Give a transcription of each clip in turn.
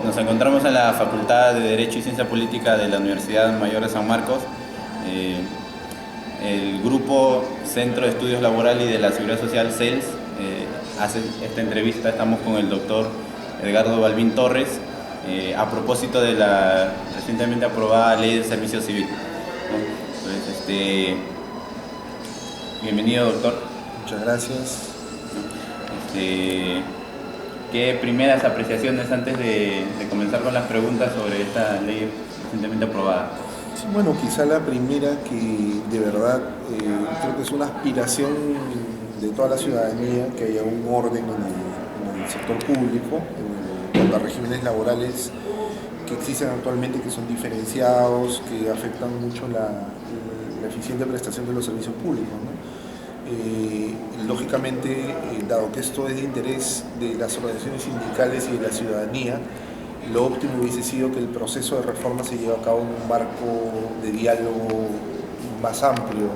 Nos encontramos en la Facultad de Derecho y Ciencia Política de la Universidad Mayor de San Marcos. Eh, el grupo Centro de Estudios Laboral y de la Seguridad Social, CELS, hace esta entrevista. Estamos con el doctor Edgardo Balbín Torres, a propósito de la recientemente aprobada Ley del Servicio Civil, ¿no? Entonces, bienvenido, doctor. Muchas gracias. Este, ¿Qué primeras apreciaciones antes de comenzar con las preguntas sobre esta ley recientemente aprobada? Sí, bueno, quizá la primera que de verdad creo que es una aspiración de toda la ciudadanía que haya un orden en el sector público, en cuanto a regímenes laborales que existen actualmente, que son diferenciados, que afectan mucho la eficiente prestación de los servicios públicos, ¿no? Lógicamente, dado que esto es de interés de las organizaciones sindicales y de la ciudadanía, lo óptimo hubiese sido que el proceso de reforma se lleve a cabo en un marco de diálogo más amplio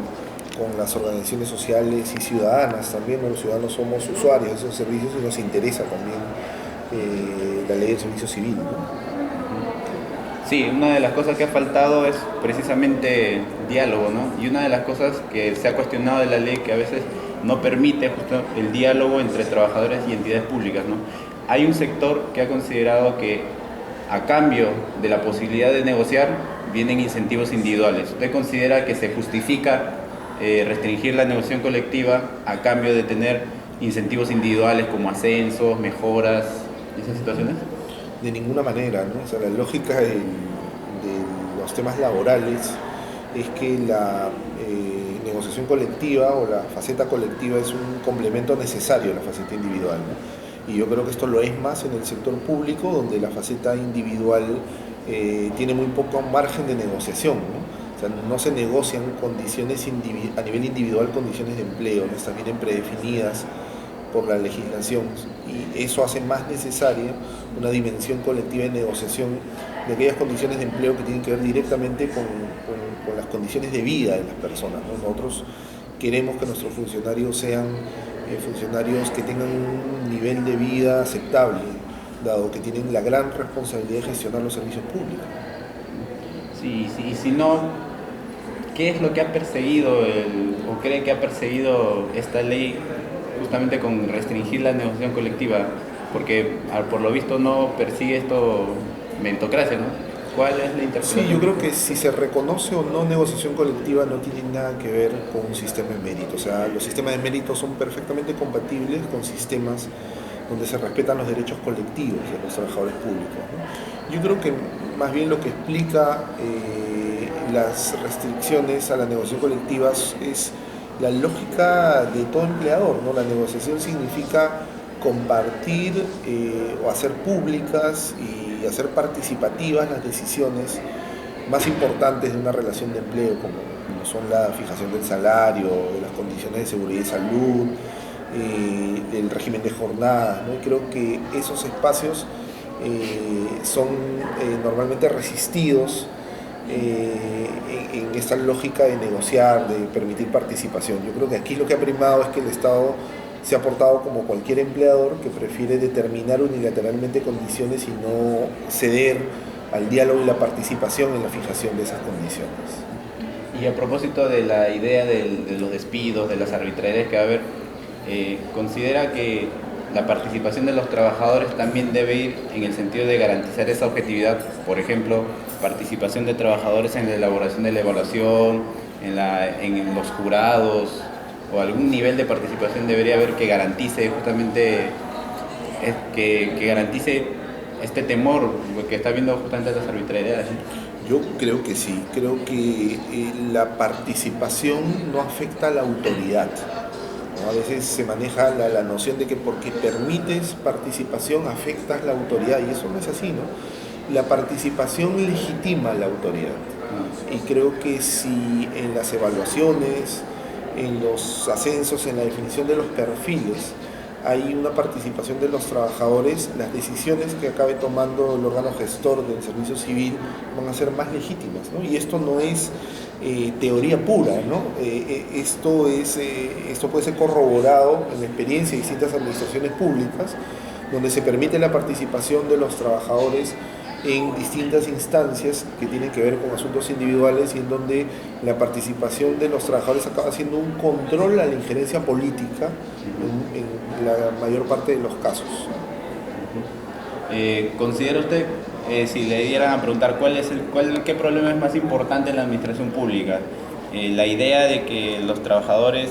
con las organizaciones sociales y ciudadanas también, ¿no? Los ciudadanos somos usuarios de esos servicios y nos interesa también la ley del servicio civil, ¿no? Sí, una de las cosas que ha faltado es precisamente diálogo, ¿no? Y una de las cosas que se ha cuestionado de la ley, que a veces no permite justo el diálogo entre trabajadores y entidades públicas, ¿no? Hay un sector que ha considerado que a cambio de la posibilidad de negociar vienen incentivos individuales. ¿Usted considera que se justifica restringir la negociación colectiva a cambio de tener incentivos individuales como ascensos, mejoras, esas situaciones? De ninguna manera, ¿no? O sea, la lógica de los temas laborales es que la negociación colectiva o la faceta colectiva es un complemento necesario a la faceta individual, ¿no? Y yo creo que esto lo es más en el sector público, donde la faceta individual tiene muy poco margen de negociación, ¿no? O sea, no se negocian condiciones a nivel individual, condiciones de empleo, ¿no? Están bien predefinidas por la legislación, y eso hace más necesaria una dimensión colectiva de negociación de aquellas condiciones de empleo que tienen que ver directamente con las condiciones de vida de las personas, ¿no? Nosotros queremos que nuestros funcionarios sean funcionarios que tengan un nivel de vida aceptable, dado que tienen la gran responsabilidad de gestionar los servicios públicos. Sí, sí, y si no, ¿qué es lo que ha perseguido o cree que ha perseguido esta ley justamente con restringir la negociación colectiva? Porque por lo visto no persigue esto meritocracia, ¿no? ¿Cuál es la interpretación? Sí, yo creo que si se reconoce o no negociación colectiva no tiene nada que ver con un sistema de mérito. O sea, los sistemas de mérito son perfectamente compatibles con sistemas donde se respetan los derechos colectivos de los trabajadores públicos, ¿no? Yo creo que más bien lo que explica las restricciones a la negociación colectiva es la lógica de todo empleador, ¿no? La negociación significa compartir o hacer públicas y hacer participativas las decisiones más importantes de una relación de empleo, como son la fijación del salario, de las condiciones de seguridad y salud, del régimen de jornadas, ¿no? Y creo que esos espacios son normalmente resistidos en esta lógica de negociar, de permitir participación. Yo creo que aquí lo que ha primado es que el Estado se ha portado como cualquier empleador que prefiere determinar unilateralmente condiciones y no ceder al diálogo y la participación en la fijación de esas condiciones. Y a propósito de la idea de los despidos, de las arbitrariedades que va a haber, ¿considera que la participación de los trabajadores también debe ir en el sentido de garantizar esa objetividad? Por ejemplo, participación de trabajadores en la elaboración de la evaluación, en los jurados, o algún nivel de participación debería haber que garantice justamente que garantice este temor que está viendo justamente las arbitrariedades. Yo creo que sí, creo que la participación no afecta a la autoridad, ¿no? A veces se maneja la noción de que porque permites participación afectas la autoridad, y eso no es así, ¿no? La participación legitima la autoridad, y creo que si en las evaluaciones, en los ascensos, en la definición de los perfiles, hay una participación de los trabajadores, las decisiones que acabe tomando el órgano gestor del servicio civil van a ser más legítimas, ¿no? Y esto no es teoría pura, ¿no? Esto puede ser corroborado en la experiencia de distintas administraciones públicas, donde se permite la participación de los trabajadores en distintas instancias que tienen que ver con asuntos individuales y en donde la participación de los trabajadores acaba siendo un control a la injerencia política en la mayor parte de los casos. ¿Considera usted, si le dieran a preguntar qué problema es más importante en la administración pública? La idea de que los trabajadores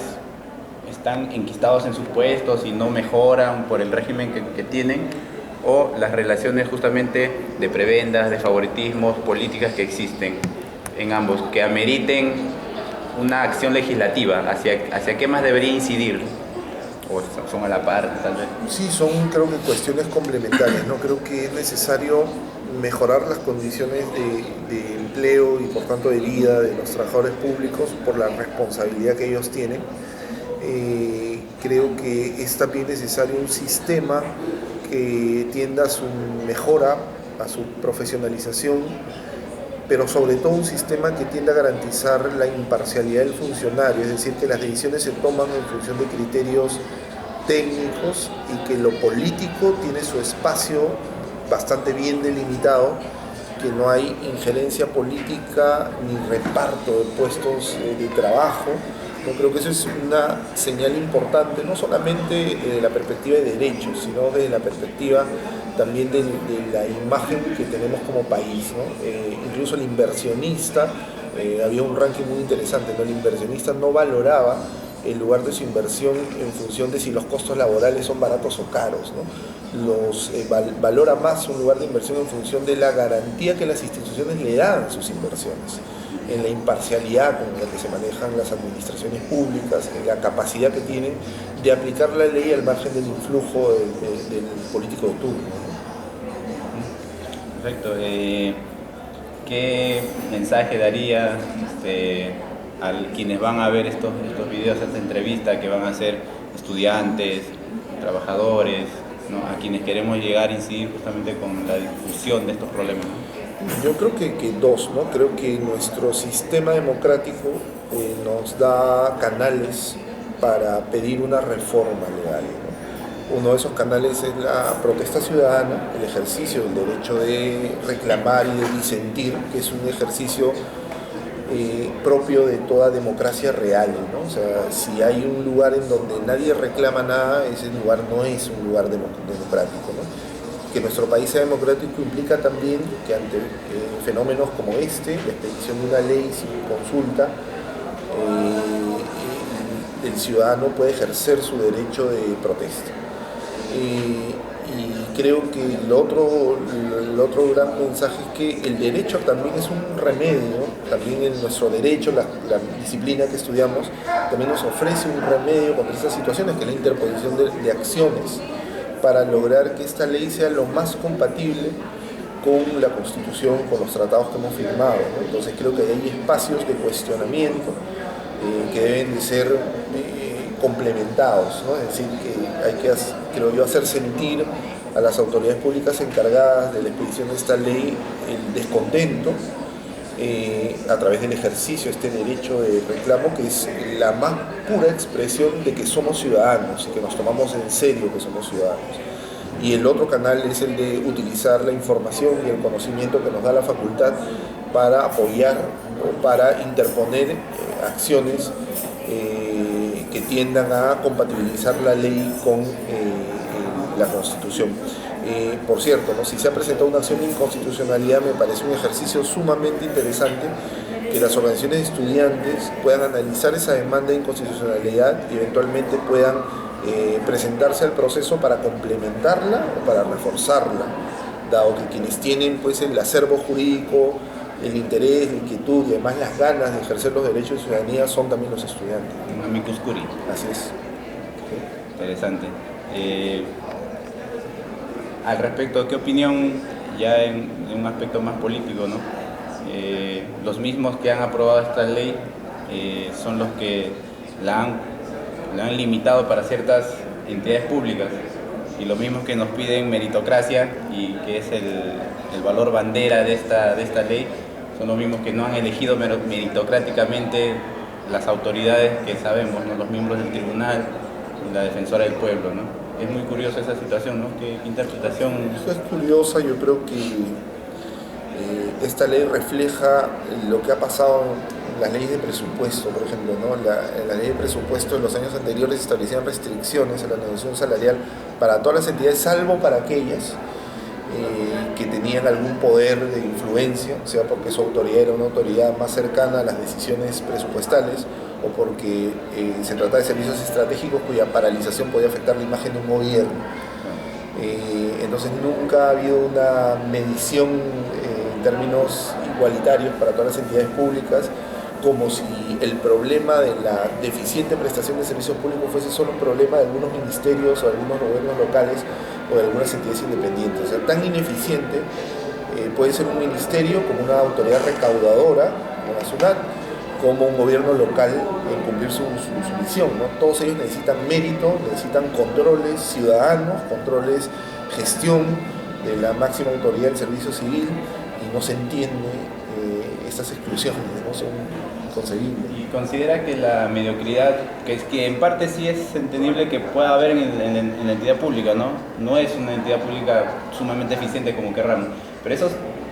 están enquistados en sus puestos y no mejoran por el régimen que tienen, o las relaciones justamente de prebendas, de favoritismos, políticas que existen en ambos, que ameriten una acción legislativa, hacia qué más debería incidir, o son a la par, tal vez. Sí, son creo que cuestiones complementarias, ¿no? Creo que es necesario mejorar las condiciones de empleo y por tanto de vida de los trabajadores públicos por la responsabilidad que ellos tienen. Creo que es también necesario un sistema que tienda a su mejora, a su profesionalización, pero sobre todo un sistema que tienda a garantizar la imparcialidad del funcionario, es decir, que las decisiones se toman en función de criterios técnicos y que lo político tiene su espacio bastante bien delimitado, que no hay injerencia política ni reparto de puestos de trabajo. Yo creo que eso es una señal importante, no solamente desde la perspectiva de derechos, sino desde la perspectiva también de la imagen que tenemos como país, ¿no? Incluso el inversionista, había un ranking muy interesante, ¿no? El inversionista no valoraba el lugar de su inversión en función de si los costos laborales son baratos o caros, ¿no? Valora más un lugar de inversión en función de la garantía que las instituciones le dan a sus inversiones, en la imparcialidad con la que se manejan las administraciones públicas, en la capacidad que tienen de aplicar la ley al margen del influjo del político de turno, ¿no? Perfecto. ¿Qué mensaje daría a quienes van a ver estos videos, esta entrevista, que van a ser estudiantes, trabajadores, ¿no? A quienes queremos llegar a incidir justamente con la difusión de estos problemas? Yo creo que dos, ¿no? Creo que nuestro sistema democrático nos da canales para pedir una reforma legal, ¿no? Uno de esos canales es la protesta ciudadana, el ejercicio del derecho de reclamar y de disentir, que es un ejercicio propio de toda democracia real, ¿no? O sea, si hay un lugar en donde nadie reclama nada, ese lugar no es un lugar democrático, ¿no? Que nuestro país sea democrático implica también que ante fenómenos como este, la expedición de una ley sin consulta, el ciudadano puede ejercer su derecho de protesta. Y creo que el otro gran mensaje es que el derecho también es un remedio, también en nuestro derecho, la disciplina que estudiamos, también nos ofrece un remedio contra estas situaciones, que es la interposición de acciones, para lograr que esta ley sea lo más compatible con la Constitución, con los tratados que hemos firmado, ¿no? Entonces creo que hay espacios de cuestionamiento que deben de ser complementados, ¿no? Es decir, que hay que, creo yo, hacer sentir a las autoridades públicas encargadas de la expedición de esta ley el descontento a través del ejercicio de este derecho de reclamo, que es la más pura expresión de que somos ciudadanos y que nos tomamos en serio que somos ciudadanos. Y el otro canal es el de utilizar la información y el conocimiento que nos da la facultad para apoyar o para interponer acciones que tiendan a compatibilizar la ley con la Constitución. Por cierto, ¿no? Si se ha presentado una acción de inconstitucionalidad, me parece un ejercicio sumamente interesante que las organizaciones de estudiantes puedan analizar esa demanda de inconstitucionalidad y eventualmente puedan presentarse al proceso para complementarla o para reforzarla, dado que quienes tienen pues el acervo jurídico, el interés, la inquietud y además las ganas de ejercer los derechos de ciudadanía son también los estudiantes. Un amicus curiae. Así es. Interesante. Al respecto, ¿qué opinión, ya en un aspecto más político, ¿no? Los mismos que han aprobado esta ley son los que la han limitado para ciertas entidades públicas, y los mismos que nos piden meritocracia, y que es el valor bandera de esta ley, son los mismos que no han elegido meritocráticamente las autoridades que sabemos, ¿no? Los miembros del tribunal y la defensora del pueblo, ¿no? Es muy curiosa esa situación, ¿no? ¿Qué interpretación? Eso es curiosa, yo creo que esta ley refleja lo que ha pasado en las leyes de presupuesto, por ejemplo, ¿no? En la ley de presupuesto en los años anteriores establecían restricciones a la negociación salarial para todas las entidades, salvo para aquellas que tenían algún poder de influencia, sea porque su autoridad era una autoridad más cercana a las decisiones presupuestales o porque se trata de servicios estratégicos cuya paralización podía afectar la imagen de un gobierno. Entonces nunca ha habido una medición en términos igualitarios para todas las entidades públicas, como si el problema de la deficiente prestación de servicios públicos fuese solo un problema de algunos ministerios o de algunos gobiernos locales o de algunas entidades independientes. O sea, tan ineficiente puede ser un ministerio como una autoridad recaudadora, como la SUNAT, como un gobierno local en cumplir su misión, ¿no? Todos ellos necesitan mérito, necesitan controles ciudadanos, controles, gestión de la máxima autoridad del servicio civil, y no se entiende estas exclusiones, ¿no? Son inconcebibles. Y considera que la mediocridad, que en parte sí es entendible que pueda haber en la entidad pública, ¿no? No es una entidad pública sumamente eficiente como querramos, pero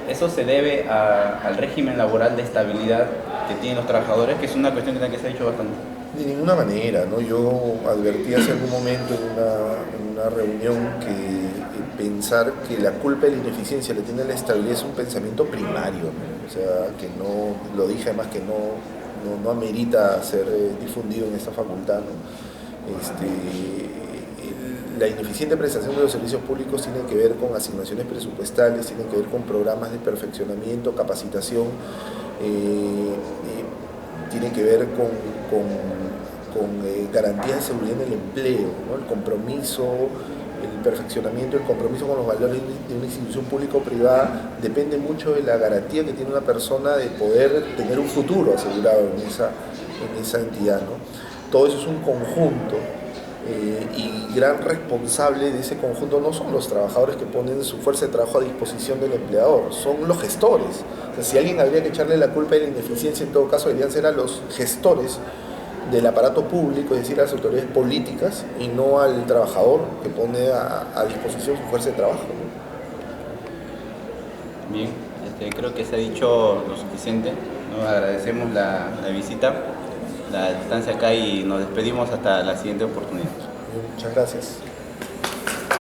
eso se debe al régimen laboral de estabilidad que tienen los trabajadores, que es una cuestión que se ha dicho bastante. De ninguna manera, ¿no? Yo advertí hace algún momento en una reunión que pensar que la culpa de la ineficiencia le tiene la estabilidad es un pensamiento primario, ¿no? O sea, que no, lo dije además que no amerita ser difundido en esta facultad, ¿no? La ineficiente prestación de los servicios públicos tiene que ver con asignaciones presupuestales, tiene que ver con programas de perfeccionamiento, capacitación, tiene que ver con garantías de seguridad en el empleo, ¿no? El compromiso, el perfeccionamiento, el compromiso con los valores de una institución pública o privada depende mucho de la garantía que tiene una persona de poder tener un futuro asegurado en esa entidad, ¿no? Todo eso es un conjunto. Y gran responsable de ese conjunto no son los trabajadores que ponen su fuerza de trabajo a disposición del empleador, son los gestores. O sea, si alguien habría que echarle la culpa de la ineficiencia, en todo caso deberían ser a los gestores del aparato público, es decir, a las autoridades políticas, y no al trabajador que pone a disposición su fuerza de trabajo, ¿no? Bien, creo que se ha dicho lo suficiente, ¿no? Agradecemos la visita, la estancia acá, y nos despedimos hasta la siguiente oportunidad. Muchas gracias.